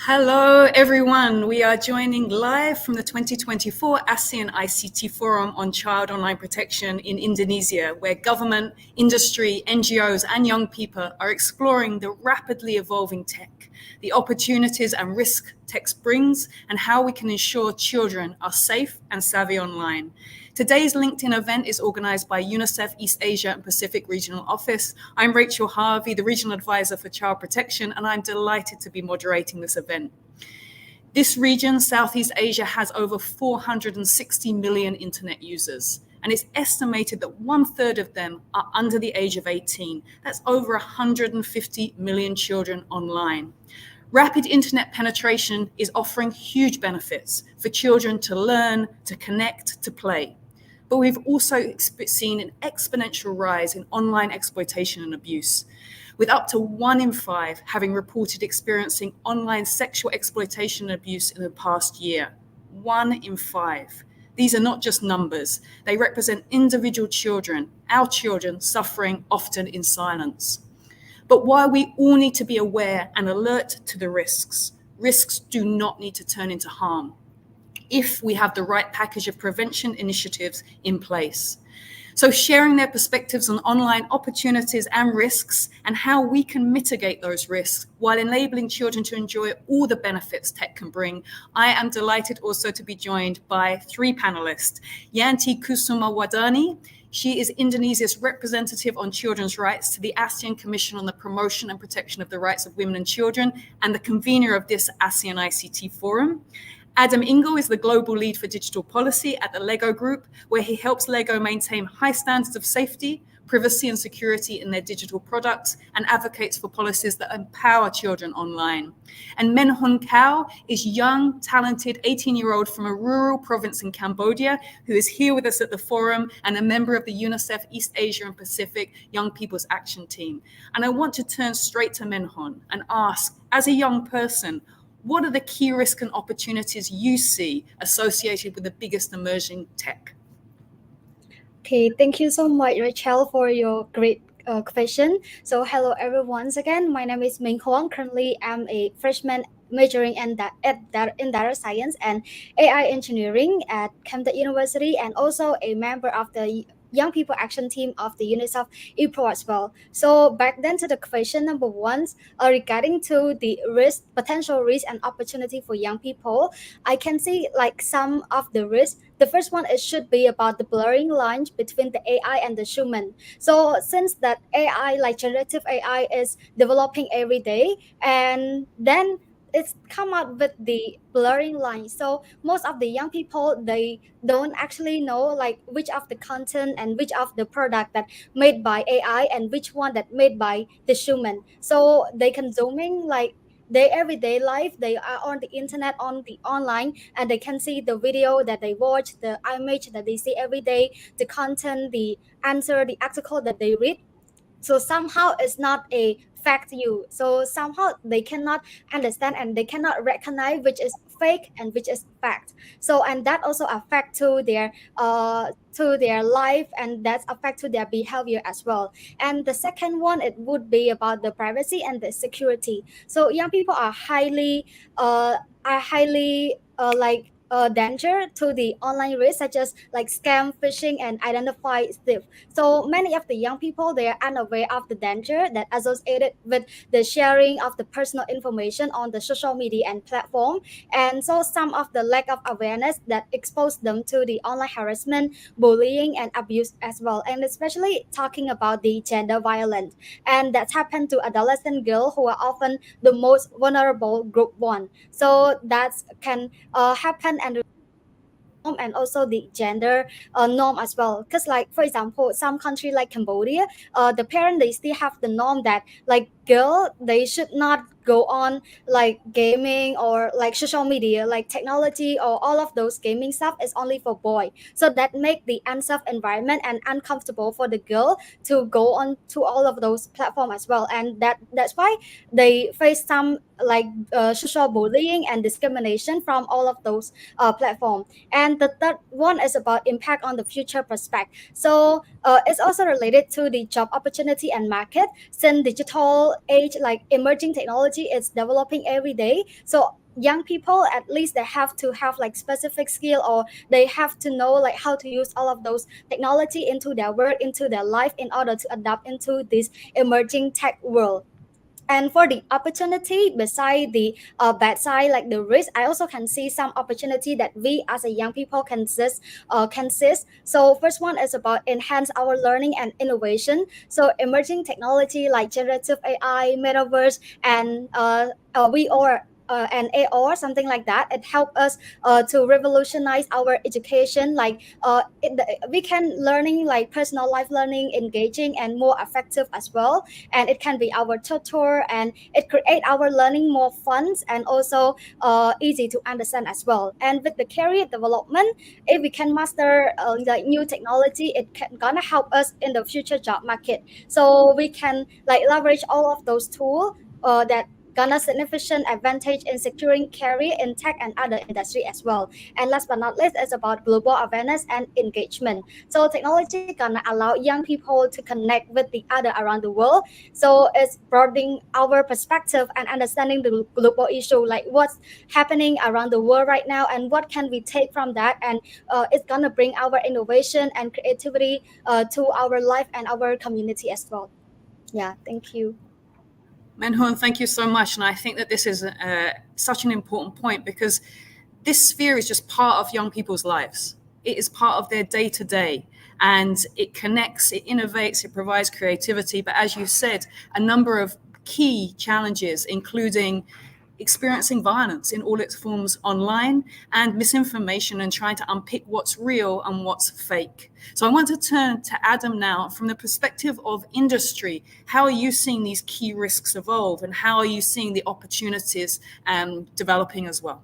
Hello, everyone. We are joining live from the 2024 ASEAN ICT Forum on Child Online Protection in Indonesia, where government, industry, NGOs, and young people are exploring the rapidly evolving tech, the opportunities and risk tech brings, and how we can ensure children are safe and savvy online. Today's LinkedIn event is organized by UNICEF East Asia and Pacific Regional Office. I'm Rachel Harvey, the Regional Advisor for Child Protection, and I'm delighted to be moderating this event. This region, Southeast Asia, has over 460 million internet users, and it's estimated that 1/3 of them are under the age of 18. That's over 150 million children online. Rapid internet penetration is offering huge benefits for children to learn, to connect, to play. But we've also seen an exponential rise in online exploitation and abuse, with up to 1 in 5 having reported experiencing online sexual exploitation and abuse in the past year. 1 in 5. These are not just numbers. They represent individual children, our children, suffering often in silence. But while we all need to be aware and alert to the risks do not need to turn into harm if we have the right package of prevention initiatives in place. So sharing their perspectives on online opportunities and risks and how we can mitigate those risks while enabling children to enjoy all the benefits tech can bring, I am delighted also to be joined by 3 panelists. Yanti Kusuma-Wardani. She is Indonesia's representative on children's rights to the ASEAN Commission on the Promotion and Protection of the Rights of Women and Children and the convener of this ASEAN ICT Forum. Adam Ingle is the global lead for digital policy at the LEGO Group, where he helps LEGO maintain high standards of safety, privacy and security in their digital products and advocates for policies that empower children online. And Men Hun Kao is young, talented 18-year-old from a rural province in Cambodia who is here with us at the forum and a member of the UNICEF East Asia and Pacific Young People's Action Team. And I want to turn straight to Men Hun and ask, as a young person, what are the key risks and opportunities you see associated with the biggest emerging tech? Okay, thank you so much, Rachel, for your great question. So hello everyone once again. My name is Ming Huang. Currently, I'm a freshman majoring in data science and AI engineering at Camden University and also a member of the Young People Action Team of the UNICEF EPRO as well. So back then to the question number 1, regarding to the potential risk and opportunity for young people, I can see like some of the risks. The first one is should be about the blurring lines between the AI and the human. So since that AI, like generative AI, is developing every day, and then it's come out with the blurring lines. So most of the young people, they don't actually know like which of the content and which of the product that made by AI and which one that made by the human. So they consuming like their everyday life, they are on the internet, on the online, and they can see the video that they watch, the image that they see every day, the content, the answer, the article that they read. So somehow it's not a fact you, so somehow they cannot understand and they cannot recognize which is fake and which is fact. So and that also affect to their life, and that's affect to their behavior as well. And the second one, it would be about the privacy and the security. So young people are highly danger to the online risk, such as like scam, phishing, and identify thief. So many of the young people, they are unaware of the danger that associated with the sharing of the personal information on the social media and platform. And so some of the lack of awareness that expose them to the online harassment, bullying, and abuse as well. And especially talking about the gender violence. And that's happened to adolescent girls who are often the most vulnerable group one. So that can happen and also the gender norm as well, because like for example some country like Cambodia, the parent, they still have the norm that like girl, they should not go on like gaming or like social media, like technology or all of those gaming stuff is only for boy. So that make the unsafe environment and uncomfortable for the girl to go on to all of those platform as well. And that's why they face some like social bullying and discrimination from all of those platform. And the third one is about impact on the future prospect. So it's also related to the job opportunity and market, since digital digital age, like emerging technology is developing every day. So young people, at least they have to have like specific skill, or they have to know like how to use all of those technology into their work, into their life, in order to adapt into this emerging tech world. And for the opportunity, beside the bad side, like the risk, I also can see some opportunity that we as a young people can seize. So first one is about enhance our learning and innovation. So emerging technology like generative AI, metaverse, and VR, and AR, something like that, it helps us to revolutionize our education. Like we can learning like personal life learning, engaging and more effective as well. And it can be our tutor, and it create our learning more fun and also easy to understand as well. And with the career development, if we can master like new technology, it can gonna help us in the future job market. So we can like leverage all of those tools that gonna significant advantage in securing career in tech and other industry as well. And last but not least, it's about global awareness and engagement. So technology gonna allow young people to connect with the other around the world. So it's broadening our perspective and understanding the global issue, like what's happening around the world right now, and what can we take from that. And it's gonna bring our innovation and creativity to our life and our community as well. Yeah, thank you. Menhun, thank you so much. And I think that this is such an important point, because this sphere is just part of young people's lives. It is part of their day to day, and it connects, it innovates, it provides creativity. But as you said, a number of key challenges, including experiencing violence in all its forms online, and misinformation, and trying to unpick what's real and what's fake. So I want to turn to Adam now from the perspective of industry. How are you seeing these key risks evolve, and how are you seeing the opportunities developing as well?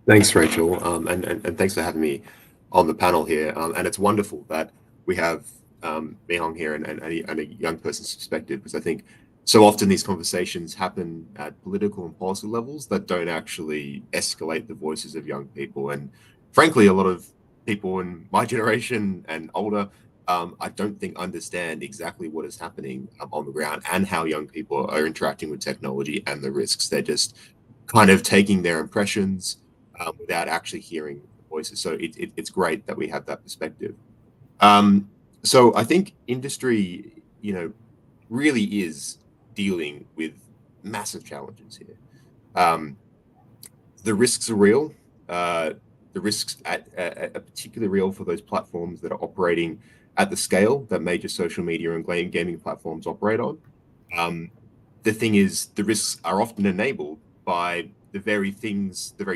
Thanks, Rachel, and thanks for having me on the panel here. And it's wonderful that we have Mehong here and a young person's perspective, because I think so often these conversations happen at political and policy levels that don't actually escalate the voices of young people. And frankly, a lot of people in my generation and older, I don't think understand exactly what is happening on the ground and how young people are interacting with technology and the risks. They're just kind of taking their impressions without actually hearing the voices. So it's great that we have that perspective. So I think industry, really is dealing with massive challenges here. The risks are real. The risks are particularly real for those platforms that are operating at the scale that major social media and gaming platforms operate on. The thing is, the risks are often enabled by the very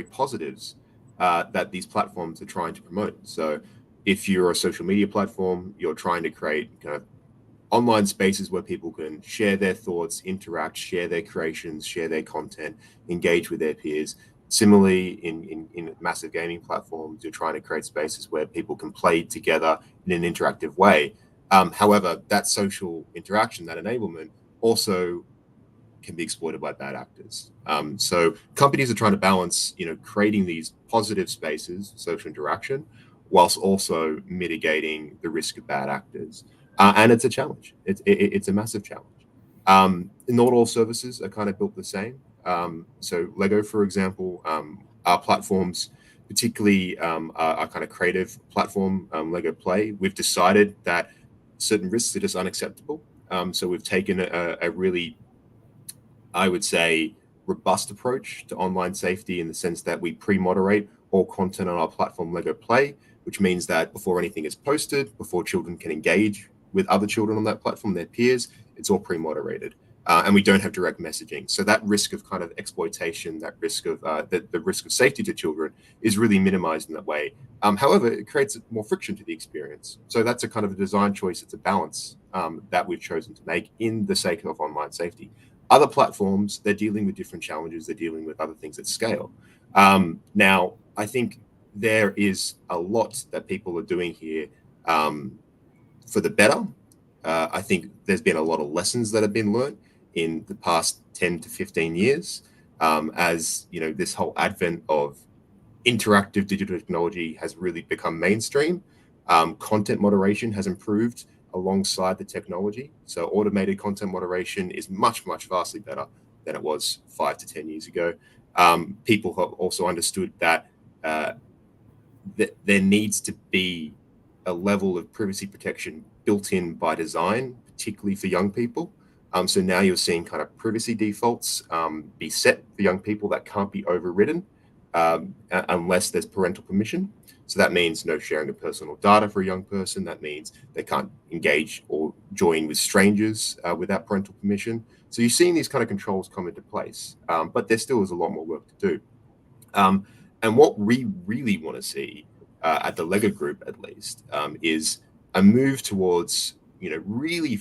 positives that these platforms are trying to promote. So if you're a social media platform, you're trying to create kind of online spaces where people can share their thoughts, interact, share their creations, share their content, engage with their peers. Similarly, in massive gaming platforms, you're trying to create spaces where people can play together in an interactive way. However, that social interaction, that enablement, also can be exploited by bad actors. So companies are trying to balance, creating these positive spaces, social interaction, whilst also mitigating the risk of bad actors. And it's a challenge. It's a massive challenge. Not all services are kind of built the same. So Lego, for example, our platforms, particularly our kind of creative platform, Lego Play, we've decided that certain risks are just unacceptable. So we've taken a really, I would say, robust approach to online safety, in the sense that we pre-moderate all content on our platform, Lego Play, which means that before anything is posted, before children can engage with other children on that platform, their peers, it's all pre-moderated. And we don't have direct messaging. So that risk of kind of exploitation, that risk of the risk of safety to children is really minimized in that way. However, it creates more friction to the experience. So that's a kind of a design choice. It's a balance that we've chosen to make in the sake of online safety. Other platforms, they're dealing with different challenges. They're dealing with other things at scale. Now, I think there is a lot that people are doing here for the better. I think there's been a lot of lessons that have been learned in the past 10 to 15 years, as this whole advent of interactive digital technology has really become mainstream. Content moderation has improved alongside the technology. So automated content moderation is much vastly better than it was 5 to 10 years ago. People have also understood that there needs to be a level of privacy protection built in by design, particularly for young people. So now you're seeing kind of privacy defaults be set for young people that can't be overridden unless there's parental permission. So that means no sharing of personal data for a young person. That means they can't engage or join with strangers without parental permission. So you're seeing these kind of controls come into place, but there still is a lot more work to do. And what we really want to see at the Lego Group, at least, is a move towards, really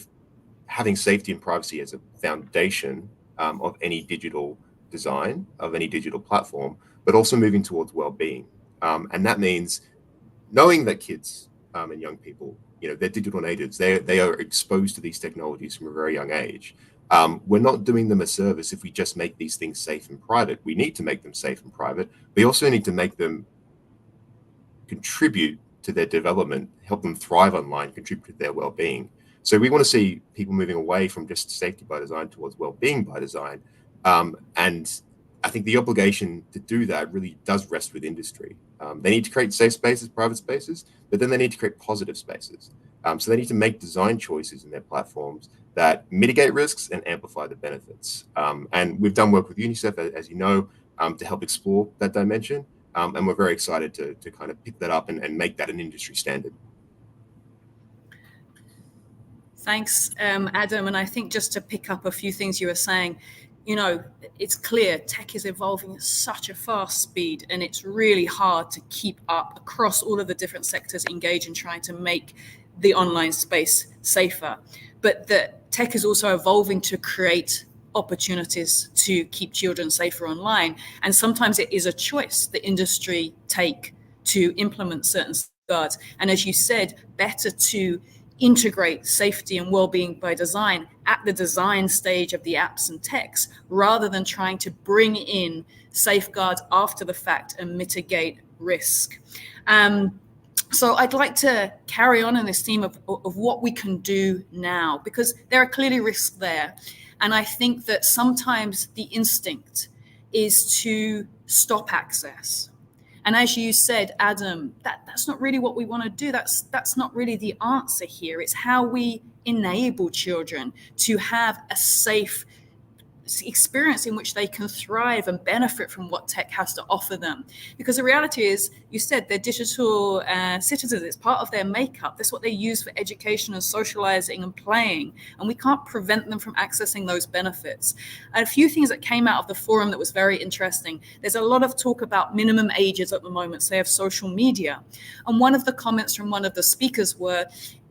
having safety and privacy as a foundation of any digital design, of any digital platform, but also moving towards well-being. And that means knowing that kids and young people, they're digital natives. They are exposed to these technologies from a very young age. We're not doing them a service if we just make these things safe and private. We need to make them safe and private. We also need to make them contribute to their development, help them thrive online, contribute to their well-being. So we want to see people moving away from just safety by design towards well-being by design. And I think the obligation to do that really does rest with industry. They need to create safe spaces, private spaces, but then they need to create positive spaces. So they need to make design choices in their platforms that mitigate risks and amplify the benefits. And we've done work with UNICEF, as you know, to help explore that dimension. And we're very excited to kind of pick that up and make that an industry standard. Thanks, Adam. And I think just to pick up a few things you were saying, it's clear tech is evolving at such a fast speed, and it's really hard to keep up across all of the different sectors engaged in trying to make the online space safer. But that tech is also evolving to create opportunities to keep children safer online. And sometimes it is a choice the industry take to implement certain safeguards. And as you said, better to integrate safety and well-being by design at the design stage of the apps and techs, rather than trying to bring in safeguards after the fact and mitigate risk. So I'd like to carry on in this theme of what we can do now, because there are clearly risks there. And I think that sometimes the instinct is to stop access. And as you said, Adam, that's not really what we want to do. That's not really the answer here. It's how we enable children to have a safe experience in which they can thrive and benefit from what tech has to offer them. Because the reality is, you said, they're digital citizens. It's part of their makeup. That's what they use for education and socializing and playing. And we can't prevent them from accessing those benefits. A few things that came out of the forum that was very interesting. There's a lot of talk about minimum ages at the moment, say, of social media. And one of the comments from one of the speakers were,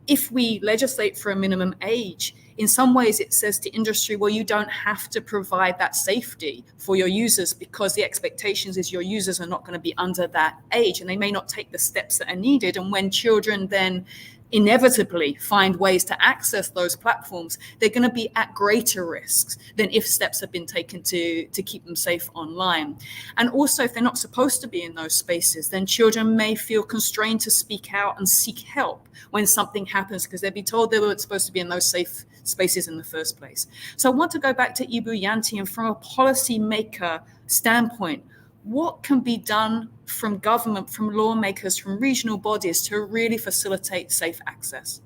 if we legislate for a minimum age, in some ways it says to industry, well, you don't have to provide that safety for your users, because the expectations is your users are not going to be under that age, and they may not take the steps that are needed. And when children then inevitably find ways to access those platforms, they're going to be at greater risks than if steps have been taken to keep them safe online. And also, if they're not supposed to be in those spaces, then children may feel constrained to speak out and seek help when something happens, because they'll be told they weren't supposed to be in those safe spaces in the first place. So I want to go back to Ibu Yanti, and from a policymaker standpoint, what can be done from government, from lawmakers, from regional bodies to really facilitate safe access?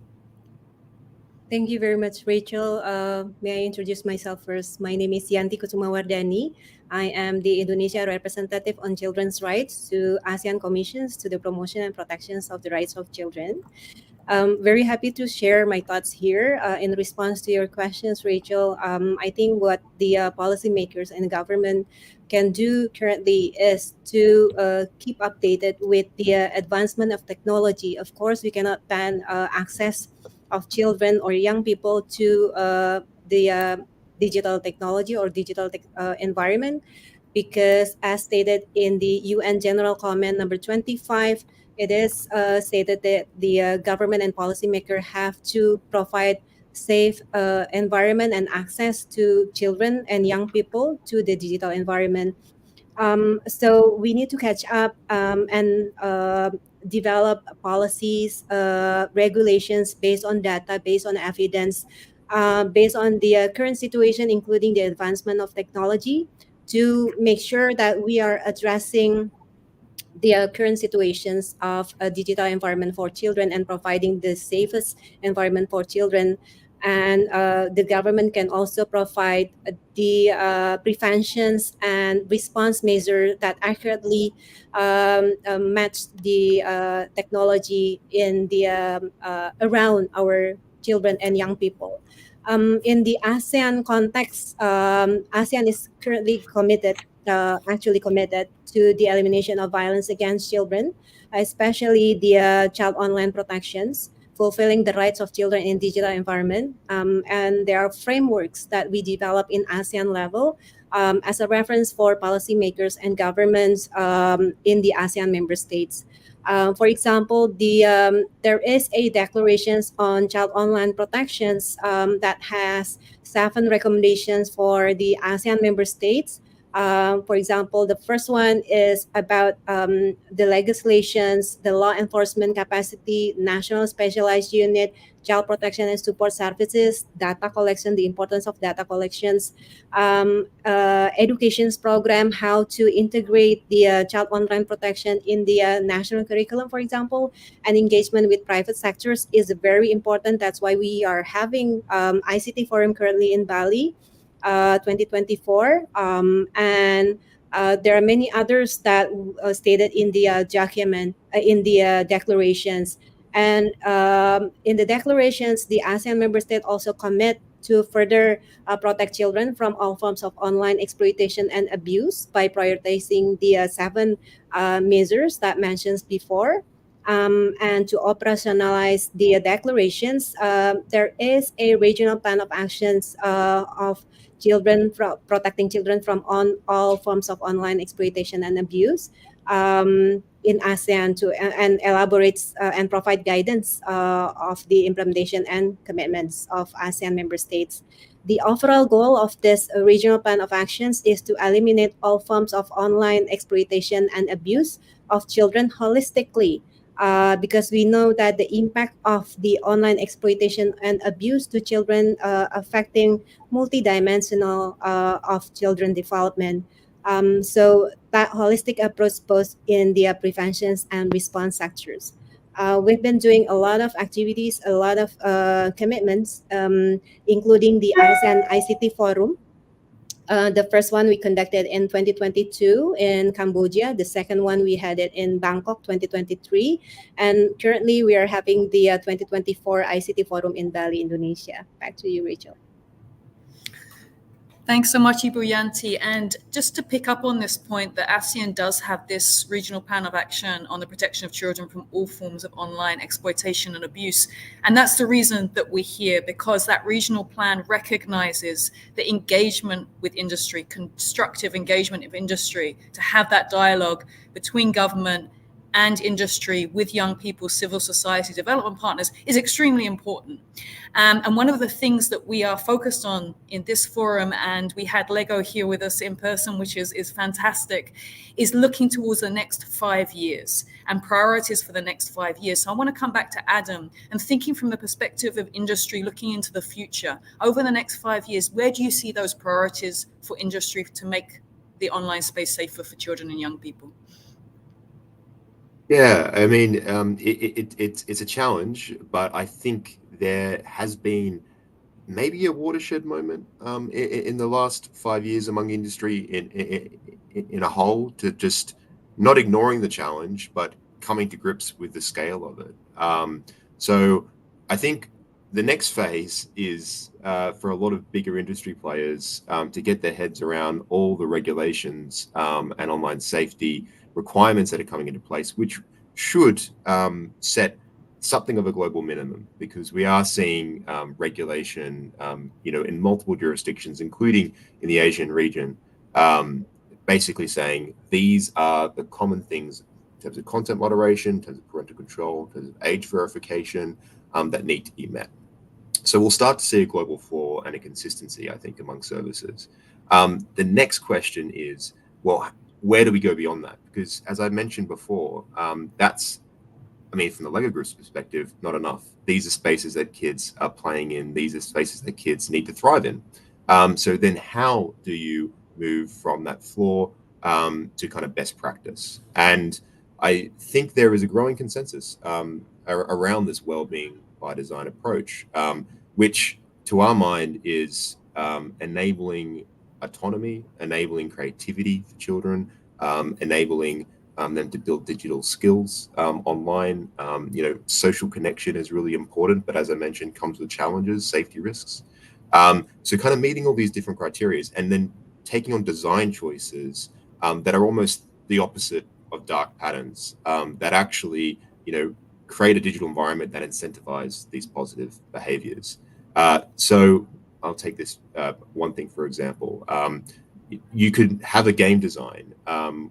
Thank you very much, Rachel. May I introduce myself first? My name is Yanti Kusumawardani. I am the Indonesia representative on children's rights to ASEAN Commissions to the promotion and protections of the rights of children. Very happy to share my thoughts here in response to your questions, Rachel. I think what the policymakers and the government can do currently is to keep updated with the advancement of technology. Of course, we cannot ban access of children or young people to the digital technology or digital environment, because as stated in the UN General Comment number 25, it is stated that the government and policymaker have to provide safe environment and access to children and young people to the digital environment. So we need to catch up and develop policies, regulations based on data, based on evidence, based on the current situation, including the advancement of technology, to make sure that we are addressing the current situations of a digital environment for children and providing the safest environment for children. And the government can also provide the preventions and response measures that accurately match the technology in the around our children and young people. In the ASEAN context, ASEAN is currently actually committed to the elimination of violence against children, especially the child online protections, fulfilling the rights of children in digital environment. And there are frameworks that we develop in ASEAN level as a reference for policymakers and governments in the ASEAN member states. For example, there is a declarations on child online protections that has 7 recommendations for the ASEAN member states. For example, the first one is about the legislations, the law enforcement capacity, national specialized unit, child protection and support services, data collection, the importance of data collections, educations program, how to integrate the child online protection in the national curriculum, for example, and engagement with private sectors is very important. That's why we are having ICT Forum currently in Bali, 2024, and there are many others that stated in the document, in the declarations. And in the declarations, the ASEAN member state also commit to further protect children from all forms of online exploitation and abuse by prioritizing the 7 measures that mentioned before. And to operationalize the declarations, there is a regional plan of actions of protecting children from all forms of online exploitation and abuse in ASEAN and elaborates and provide guidance of the implementation and commitments of ASEAN member states. The overall goal of this regional plan of actions is to eliminate all forms of online exploitation and abuse of children holistically, because we know that the impact of the online exploitation and abuse to children affecting multidimensional of children development. So that holistic approach both in the preventions and response sectors. We've been doing a lot of activities, a lot of commitments, including the ASEAN ICT Forum. The first one we conducted in 2022 in Cambodia. The second one we had it in Bangkok 2023. And currently we are having the 2024 ICT Forum in Bali, Indonesia. Back to you, Rachel. Thanks so much, Ibu Yanti. And just to pick up on this point, that ASEAN does have this regional plan of action on the protection of children from all forms of online exploitation and abuse. And that's the reason that we're here, because that regional plan recognizes the engagement with industry, constructive engagement of industry, to have that dialogue between government and industry with young people, civil society, development partners is extremely important. And one of the things that we are focused on in this forum, and we had Lego here with us in person, which is fantastic, is looking towards the next 5 years and priorities for the next 5 years. So I want to come back to Adam and thinking from the perspective of industry, looking into the future. Over the next 5 years, where do you see those priorities for industry to make the online space safer for children and young people? Yeah, I mean, it's a challenge, but I think there has been maybe a watershed moment in the last 5 years among industry in a whole, to just not ignoring the challenge, but coming to grips with the scale of it. So I think the next phase is for a lot of bigger industry players to get their heads around all the regulations and online safety requirements that are coming into place, which should set something of a global minimum, because we are seeing regulation, in multiple jurisdictions, including in the Asian region, basically saying these are the common things in terms of content moderation, in terms of parental control, in terms of age verification that need to be met. So we'll start to see a global floor and a consistency, I think, among services. The next question is, well, where do we go beyond that? Because as I mentioned before, that's I mean, from the Lego Group's perspective, not enough. These are spaces that kids are playing in. These are spaces that kids need to thrive in. So then how do you move from that floor to kind of best practice? And I think there is a growing consensus around this well-being by design approach, which to our mind is enabling autonomy, enabling creativity for children, enabling them to build digital skills online. Social connection is really important, but as I mentioned, comes with challenges, safety risks. So kind of meeting all these different criteria and then taking on design choices that are almost the opposite of dark patterns, that actually, create a digital environment that incentivize these positive behaviors. So I'll take this one thing, for example. You could have a game design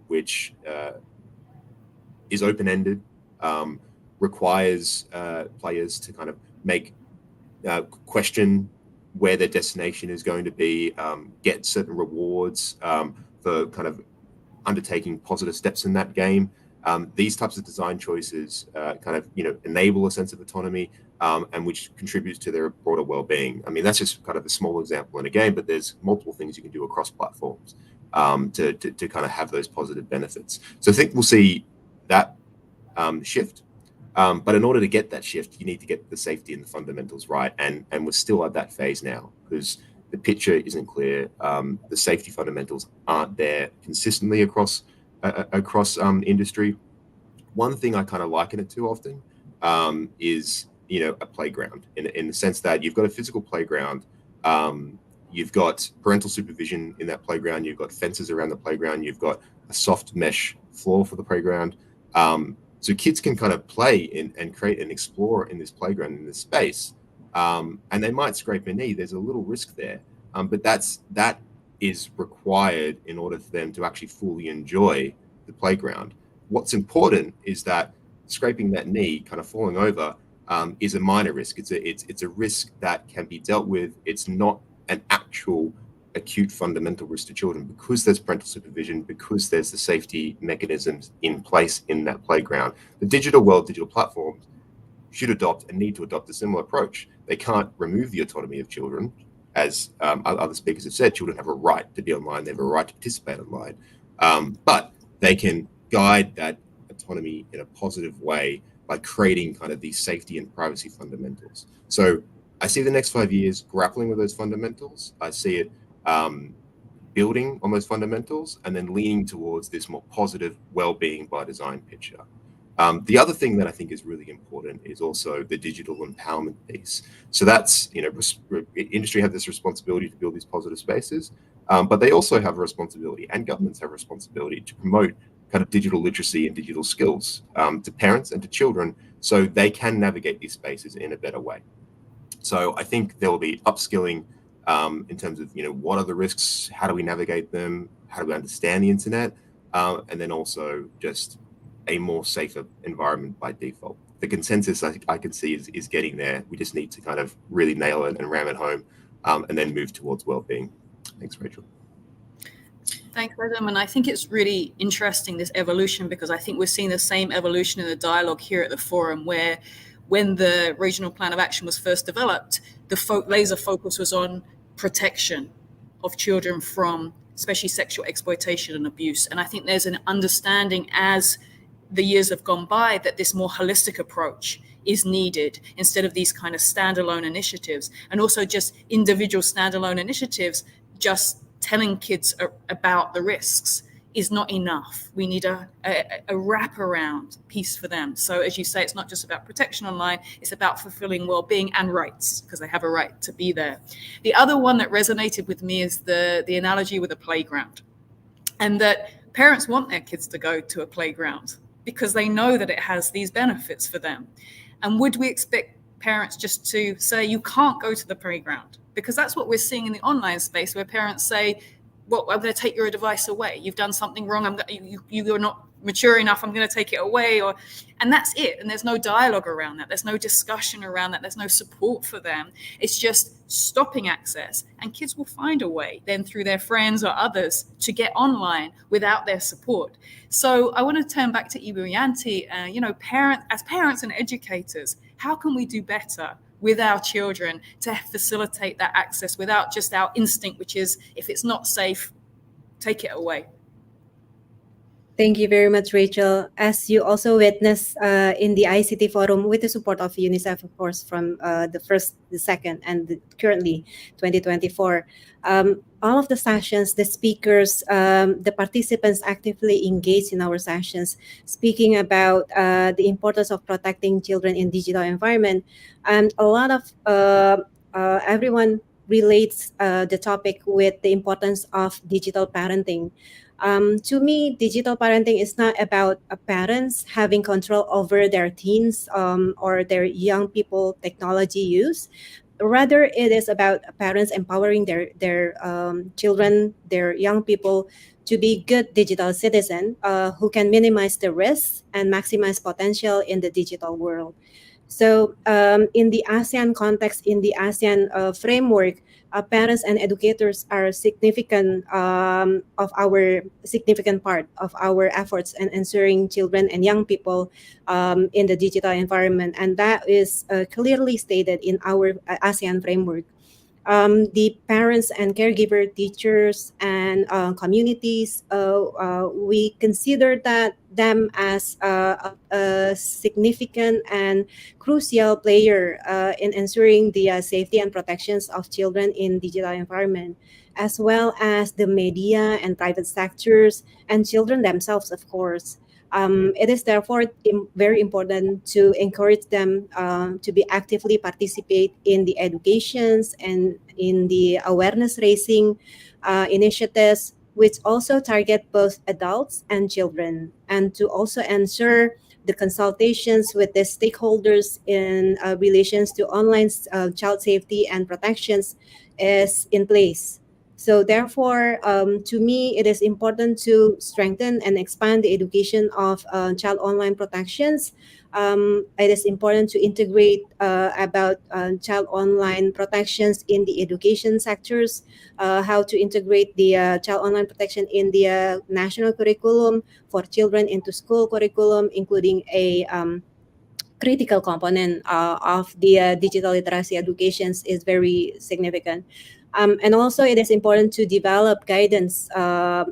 which is open-ended, requires players to kind of make question where their destination is going to be, get certain rewards for kind of undertaking positive steps in that game. These types of design choices kind of enable a sense of autonomy and which contributes to their broader well-being. I mean, that's just kind of a small example in a game, but there's multiple things you can do across platforms to kind of have those positive benefits. So I think we'll see that shift. But in order to get that shift, you need to get the safety and the fundamentals right. And we're still at that phase now because the picture isn't clear. The safety fundamentals aren't there consistently across industry. One thing I kind of liken it to often is, a playground in the sense that you've got a physical playground. You've got parental supervision in that playground. You've got fences around the playground. You've got a soft mesh floor for the playground. So kids can kind of play in and create and explore in this playground, in this space. And they might scrape a knee. There's a little risk there. But that is required in order for them to actually fully enjoy the playground. What's important is that scraping that knee, kind of falling over, is a minor risk. It's a risk that can be dealt with. It's not an actual acute fundamental risk to children because there's parental supervision, because there's the safety mechanisms in place in that playground. The digital world, digital platforms should adopt and need to adopt a similar approach. They can't remove the autonomy of children. As other speakers have said, children have a right to be online. They have a right to participate online. But they can guide that autonomy in a positive way by creating kind of these safety and privacy fundamentals. So I see the next 5 years grappling with those fundamentals. I see it building on those fundamentals and then leaning towards this more positive well-being by design picture. The other thing that I think is really important is also the digital empowerment piece. So that's, industry have this responsibility to build these positive spaces, but they also have a responsibility, and governments have a responsibility to promote kind of digital literacy and digital skills to parents and to children so they can navigate these spaces in a better way. So I think there will be upskilling in terms of, what are the risks? How do we navigate them? How do we understand the internet? And then also just a more safer environment by default. The consensus I can see is getting there. We just need to kind of really nail it and ram it home and then move towards well-being. Thanks, Rachel. Thanks, Adam. And I think it's really interesting, this evolution, because I think we're seeing the same evolution in the dialogue here at the forum, where when the Regional Plan of Action was first developed, the laser focus was on protection of children from especially sexual exploitation and abuse. And I think there's an understanding as the years have gone by that this more holistic approach is needed instead of these kind of standalone initiatives, and also just individual standalone initiatives. Just telling kids about the risks is not enough. We need a wraparound piece for them. So as you say, it's not just about protection online, it's about fulfilling well-being and rights, because they have a right to be there. The other one that resonated with me is the analogy with a playground, and that parents want their kids to go to a playground because they know that it has these benefits for them. And would we expect parents just to say, you can't go to the playground? Because that's what we're seeing in the online space, where parents say, well, I'm going to take your device away. You've done something wrong. You're not mature enough, I'm going to take it away, and that's it. And there's no dialogue around that. There's no discussion around that. There's no support for them. It's just stopping access, and kids will find a way then through their friends or others to get online without their support. So I want to turn back to Ibu Yanti. As parents and educators, how can we do better with our children to facilitate that access without just our instinct, which is if it's not safe, take it away? Thank you very much, Rachel. As you also witnessed in the ICT forum with the support of UNICEF, of course, from the first, the second, and currently 2024, all of the sessions, the speakers, the participants actively engaged in our sessions, speaking about the importance of protecting children in digital environment. And a lot of everyone relates the topic with the importance of digital parenting. To me, digital parenting is not about parents having control over their teens or their young people technology use. Rather, it is about parents empowering their children, their young people, to be good digital citizens who can minimize the risks and maximize potential in the digital world. So in the ASEAN context, in the ASEAN framework, parents and educators are significant significant part of our efforts in ensuring children and young people in the digital environment, and that is clearly stated in our ASEAN framework. The parents and caregiver, teachers, and communities, we consider them as a significant and crucial player in ensuring the safety and protections of children in digital environment, as well as the media and private sectors and children themselves, of course. It is therefore very important to encourage them to be actively participate in the educations and in the awareness raising initiatives, which also target both adults and children, and to also ensure the consultations with the stakeholders in relations to online child safety and protections is in place. So therefore, to me, it is important to strengthen and expand the education of child online protections. It is important to integrate about child online protections in the education sectors, how to integrate the child online protection in the national curriculum for children into school curriculum, including a critical component of the digital literacy educations is very significant. And also, it is important to develop guidance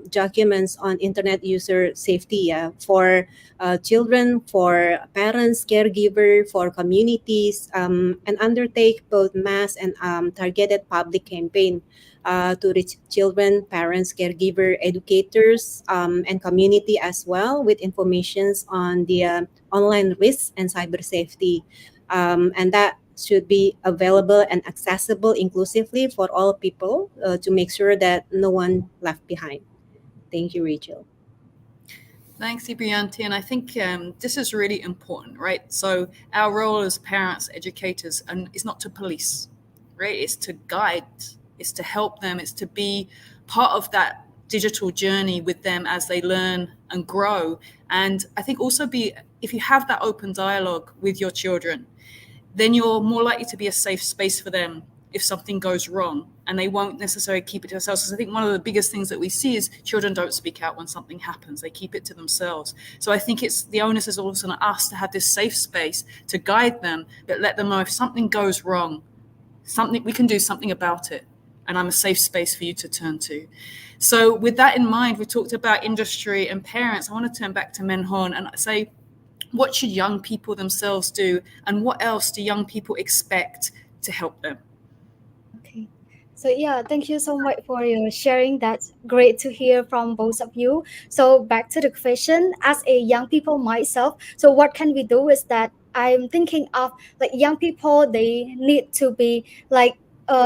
documents on internet user safety for children, for parents, caregiver, for communities, and undertake both mass and targeted public campaign to reach children, parents, caregiver, educators, and community as well, with informations on the online risks and cyber safety. And that should be available and accessible inclusively for all people to make sure that no one left behind. Thank you, Rachel. Thanks, Ibu Yanti. And I think this is really important, right? So our role as parents, educators, and is not to police, right? It's to guide, it's to help them, it's to be part of that digital journey with them as they learn and grow. And I think also if you have that open dialogue with your children, then you're more likely to be a safe space for them if something goes wrong, and they won't necessarily keep it to themselves. Because I think one of the biggest things that we see is children don't speak out when something happens. They keep it to themselves. So I think the onus is also on us to have this safe space to guide them, but let them know if something goes wrong, we can do something about it. And I'm a safe space for you to turn to. So with that in mind, we talked about industry and parents. I want to turn back to Menhon and say, what should young people themselves do, and what else do young people expect to help them? Okay. So yeah, thank you so much for your sharing. That's great to hear from both of you. So back to the question, as a young people myself, so what can we do is that I'm thinking of like young people, they need to be like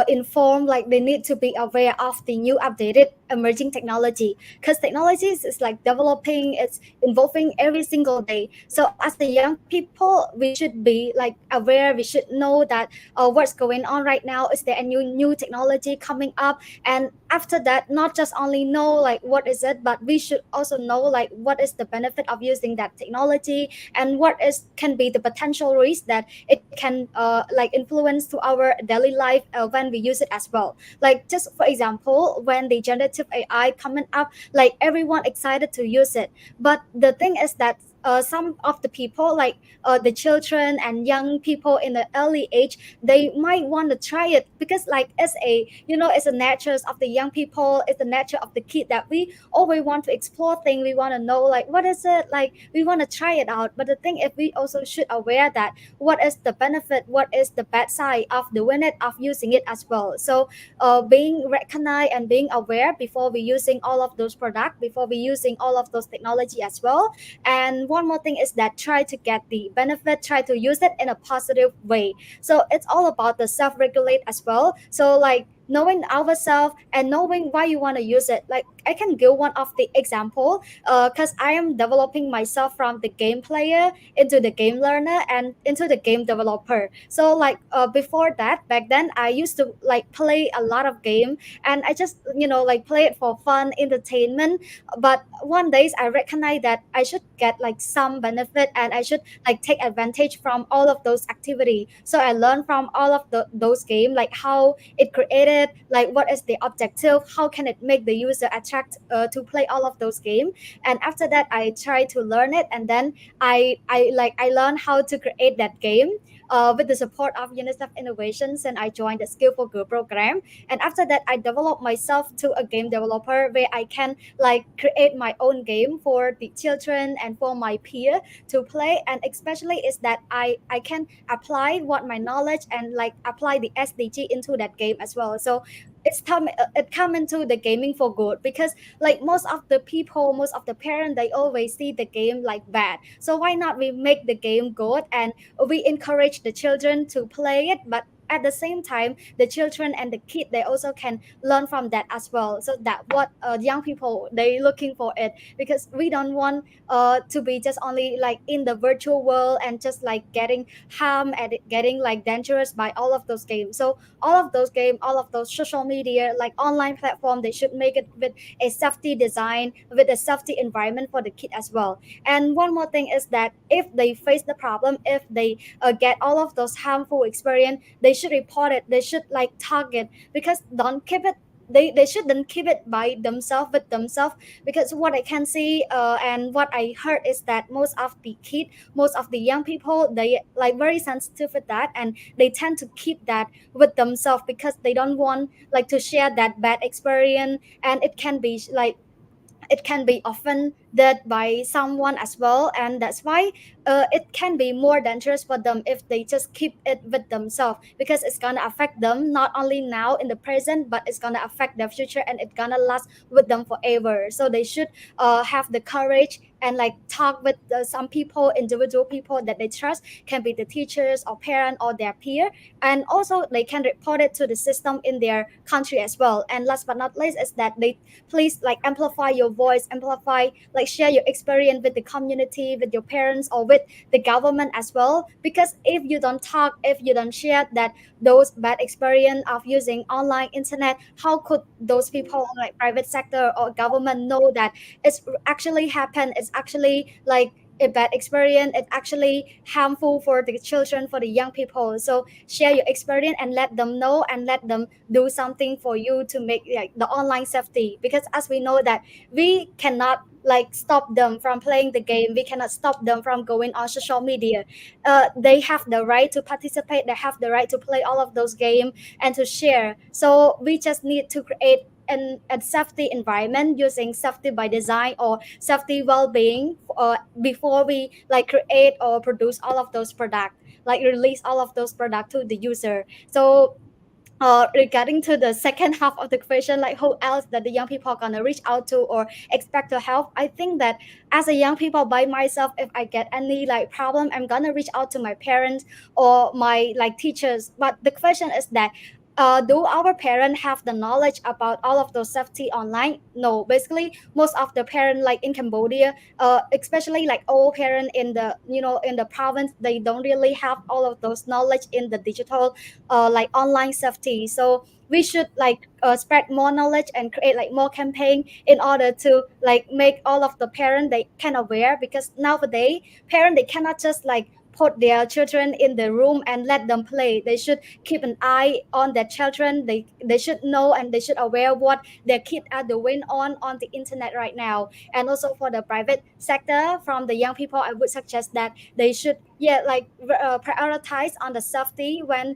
informed, like they need to be aware of the new updated emerging technology, because technologies is like developing, it's evolving every single day. So as the young people, we should be like aware, we should know that what's going on right now, is there a new technology coming up, and after that, not just only know like what is it, but we should also know like what is the benefit of using that technology, and what is can be the potential risk that it can like influence to our daily life when we use it as well. Like just for example, when the generative AI coming up, like everyone excited to use it, but the thing is that some of the people, like the children and young people in the early age, they might want to try it, because like it's a, you know, it's a nature of the young people, it's the nature of the kid, that we always want to explore things, we want to know like what is it, like we want to try it out. But the thing is, we also should aware that what is the benefit, what is the bad side of doing it, of using it as well. So being recognized and being aware before we using all of those products, before we using all of those technology as well. And one more thing is that try to get the benefit, try to use it in a positive way. So it's all about the self-regulate as well. So like knowing ourselves and knowing why you want to use it. Like I can give one of the example, because I am developing myself from the game player into the game learner and into the game developer. So like before that, back then I used to like play a lot of game, and I just, you know, like play it for fun, entertainment. But one days I recognize that I should get like some benefit, and I should like take advantage from all of those activity. So I learned from all of those game, like how it created, like what is the objective, how can it make the user attract to play all of those games. And after that, I try to learn it, and then I learned how to create that game with the support of UNICEF Innovations, and I joined the Skill for Good program. And after that, I developed myself to a game developer, where I can like create my own game for the children and for my peer to play. And especially is that I can apply what my knowledge and like apply the SDG into that game as well. So it come into the gaming for good, because like most of the people, most of the parents, they always see the game like bad. So why not we make the game good, and we encourage the children to play it, but at the same time the children and the kid, they also can learn from that as well. So that what young people, they looking for it, because we don't want to be just only like in the virtual world and just like getting harm and getting like dangerous by all of those games. So all of those games, all of those social media, like online platform, they should make it with a safety design, with a safety environment for the kid as well. And one more thing is that if they face the problem, if they get all of those harmful experience, they should report it, they should like target, because don't keep it, they shouldn't keep it by themselves, with themselves. Because what I can see and what I heard is that most of the kid, most of the young people, they like very sensitive with that, and they tend to keep that with themselves, because they don't want like to share that bad experience. And it can be like it can be offended by someone as well, and that's why it can be more dangerous for them if they just keep it with themselves, because it's gonna affect them not only now in the present, but it's gonna affect their future, and it's gonna last with them forever. So they should have the courage and like talk with some people, individual people that they trust, can be the teachers or parent or their peer, and also they can report it to the system in their country as well. And last but not least is that they please like amplify your voice, amplify, like share your experience with the community, with your parents, or with the government as well. Because if you don't talk, if you don't share that those bad experience of using online internet, how could those people like private sector or government know that it's actually happened, it's actually like a bad experience, it's actually harmful for the children, for the young people. So share your experience and let them know, and let them do something for you to make like the online safety. Because as we know that we cannot like stop them from playing the game, we cannot stop them from going on social media. They have the right to participate, they have the right to play all of those games and to share. So we just need to create a safety environment using safety by design or safety well-being before we like create or produce all of those products, like release all of those products to the user. So regarding to the second half of the question, like who else that the young people are gonna reach out to or expect to help, I think that as a young people by myself, if I get any like problem, I'm gonna reach out to my parents or my like teachers. But the question is that do our parents have the knowledge about all of those safety online? No, basically most of the parents like in Cambodia, especially like old parents in the in the province, they don't really have all of those knowledge in the digital like online safety. So we should like spread more knowledge and create like more campaign in order to like make all of the parents they can aware, because nowadays parents they cannot just like put their children in the room and let them play. They should keep an eye on their children. They should know and they should aware what their kids are doing on the internet right now. And also for the private sector, from the young people, I would suggest that they should prioritize on the safety when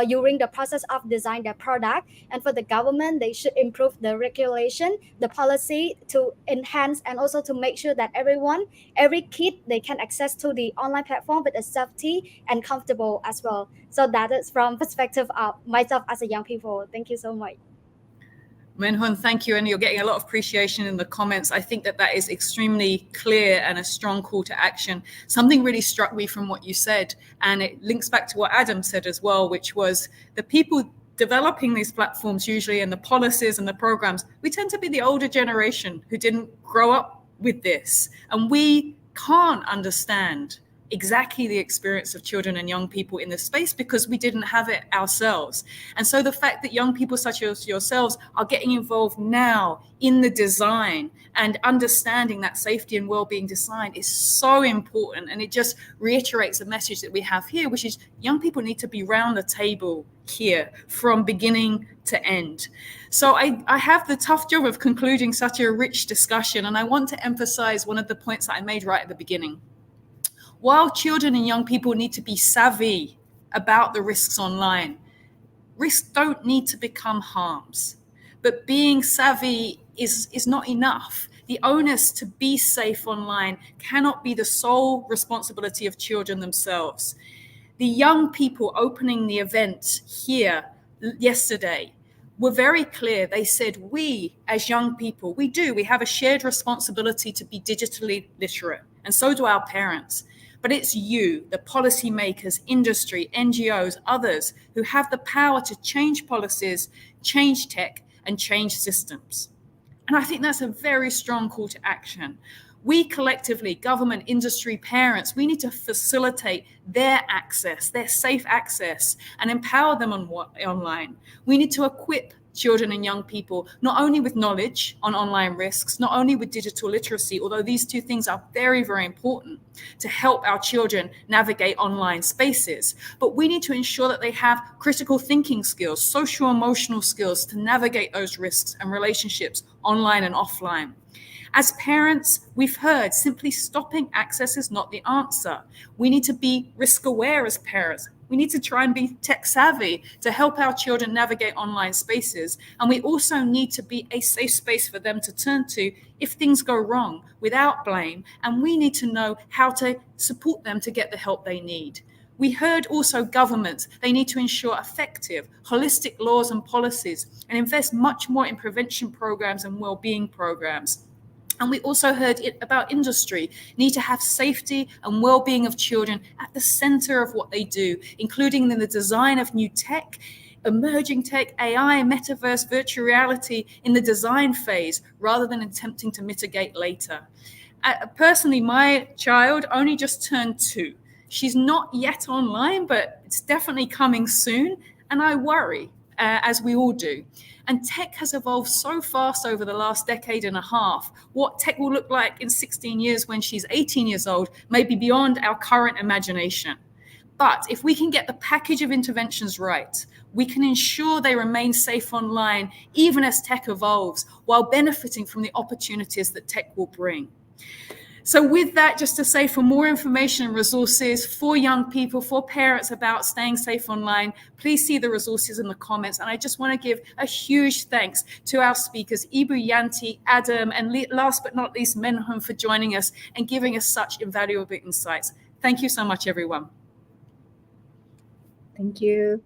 during the process of design their product. And for the government, they should improve the regulation, the policy to enhance and also to make sure that every kid they can access to the online platform with a safety and comfortable as well. So that is from perspective of myself as a young people. Thank you so much. Minh-Huân, thank you. And you're getting a lot of appreciation in the comments. I think that is extremely clear and a strong call to action. Something really struck me from what you said, and it links back to what Adam said as well, which was the people developing these platforms usually, and the policies and the programs, we tend to be the older generation who didn't grow up with this. And we can't understand exactly the experience of children and young people in this space because we didn't have it ourselves. And so the fact that young people such as yourselves are getting involved now in the design and understanding that safety and well-being design is so important. And it just reiterates the message that we have here, which is young people need to be round the table here from beginning to end. So I have the tough job of concluding such a rich discussion, and I want to emphasize one of the points that I made right at the beginning. While children and young people need to be savvy about the risks online, risks don't need to become harms. But being savvy is not enough. The onus to be safe online cannot be the sole responsibility of children themselves. The young people opening the event here yesterday were very clear. They said, we as young people, we have a shared responsibility to be digitally literate, and so do our parents. But it's you, the policymakers, industry, NGOs, others who have the power to change policies, change tech, and change systems. And I think that's a very strong call to action. We collectively, government, industry, parents, we need to facilitate their access, their safe access, and empower them online. We need to equip children and young people, not only with knowledge on online risks, not only with digital literacy, although these two things are very, very important to help our children navigate online spaces, but we need to ensure that they have critical thinking skills, social emotional skills to navigate those risks and relationships online and offline. As parents, we've heard simply stopping access is not the answer. We need to be risk aware as parents. We need to try and be tech savvy to help our children navigate online spaces. And we also need to be a safe space for them to turn to if things go wrong without blame. And we need to know how to support them to get the help they need. We heard also governments, they need to ensure effective, holistic laws and policies and invest much more in prevention programs and well-being programs. And we also heard about industry, need to have safety and well-being of children at the center of what they do, including in the design of new tech, emerging tech, AI, metaverse, virtual reality in the design phase, rather than attempting to mitigate later. Personally, my child only just turned 2. She's not yet online, but it's definitely coming soon. And I worry, as we all do. And tech has evolved so fast over the last decade and a half. What tech will look like in 16 years when she's 18 years old may be beyond our current imagination. But if we can get the package of interventions right, we can ensure they remain safe online, even as tech evolves, while benefiting from the opportunities that tech will bring. So with that, just to say, for more information and resources for young people, for parents about staying safe online, please see the resources in the comments. And I just want to give a huge thanks to our speakers, Ibu, Yanti, Adam, and last but not least, Minh-Huân, for joining us and giving us such invaluable insights. Thank you so much, everyone. Thank you.